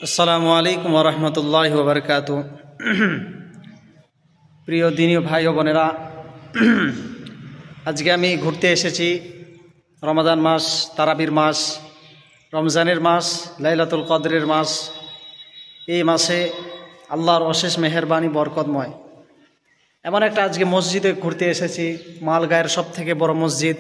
আসসালামু আলাইকুম ওয়া রাহমাতুল্লাহি ওয়া বারাকাতুহু। প্রিয় দিনী ভাই ও বোনেরা, আজকে আমি ঘুরতে এসেছি। রমাদান মাস, তারাবির মাস, রমজানের মাস, লাইলাতুল কদরের মাস। এই মাসে আল্লাহর অশেষ মেহেরবানি বরকতময় এমন একটা আজকে মসজিদে ঘুরতে এসেছি। মালগাঁয়ের সবথেকে বড় মসজিদ,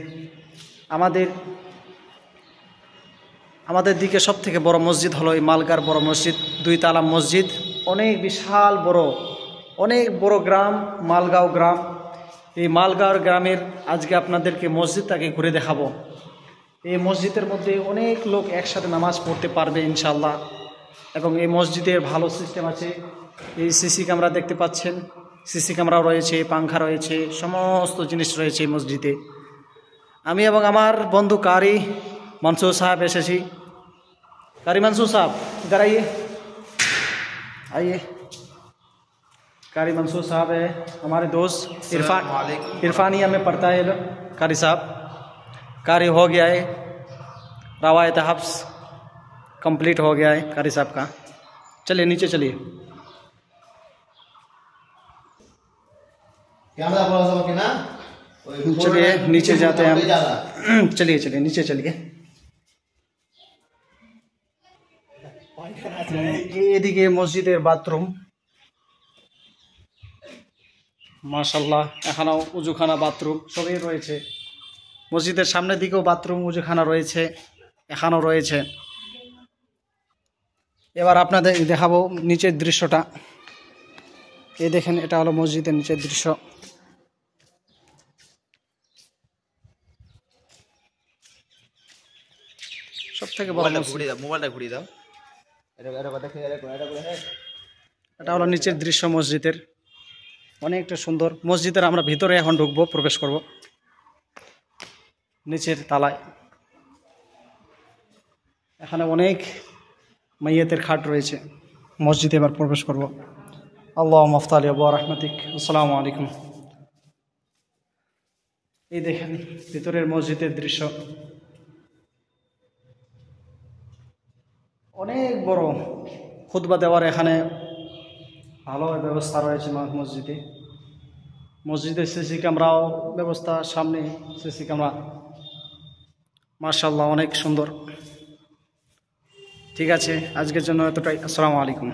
আমাদের দিকে সবথেকে বড় মসজিদ হলো এই মালগাঁর বড় মসজিদ, 2 তালা মসজিদ। অনেক বিশাল বড়, অনেক বড় গ্রাম, মালগাঁও গ্রাম। এই মালগাঁও গ্রামের আজকে আপনাদেরকে মসজিদটাকে ঘুরে দেখাবো। এই মসজিদের মধ্যে অনেক লোক একসাথে নামাজ পড়তে পারবে ইনশাআল্লাহ। এবং এই মসজিদের ভালো সিস্টেম আছে। এই সিসি ক্যামেরা দেখতে পাচ্ছেন, সিসি ক্যামেরাও রয়েছে, পাংখা রয়েছে, সমস্ত জিনিস রয়েছে এই মসজিদে। আমি এবং আমার বন্ধু কারি मंसूर साहब एसेছি। कारी मंसूर साहब इधर आइए, आइए। कारी मंसूर साहब है हमारे दोस्त, इरफानिया में पढ़ता है कारी साहब। कारी हो गया है, रवायत हफ्स कंप्लीट हो गया है कारी साहब का। चलिए नीचे चलिए। चलिए नीचे जाते हैं हम। चलिए चलिए नीचे चलिए। এদিকে মসজিদের বাথরুম, মাশাআল্লাহ। এখানেও উজুখানা, বাথরুম সবই রয়েছে। মসজিদের সামনের দিকেও বাথরুম, উজুখানা রয়েছে, এখানেও রয়েছে। এবার আপনাদের দেখাবো নিচের দৃশ্যটা। এই দেখেন, এটা হলো মসজিদের নিচের দৃশ্য। সব থেকে বড় মোবাইলটা ঘুরিয়ে দাও। এটা হলো নিচের দৃশ্য মসজিদের, অনেকটা সুন্দর। মসজিদের আমরা ভিতরে এখন ঢুকবো, প্রবেশ করব নিচের তালায়। এখানে অনেক মাইয়াতের খাট রয়েছে। মসজিদে এবার প্রবেশ করব। আল্লাহ মাফতালি আবু রাহমাতিক। আসসালামু আলাইকুম। এই দেখেন ভিতরের মসজিদের দৃশ্য, অনেক বড়। খুতবা দেওয়ার এখানে ভালো ব্যবস্থা রয়েছে মসজিদে। মসজিদে সিসি ক্যামেরাও ব্যবস্থা, সামনে সিসি ক্যামেরা। মাশাআল্লাহ অনেক সুন্দর। ঠিক আছে, আজকের জন্য এতটাই। আসসালামু আলাইকুম।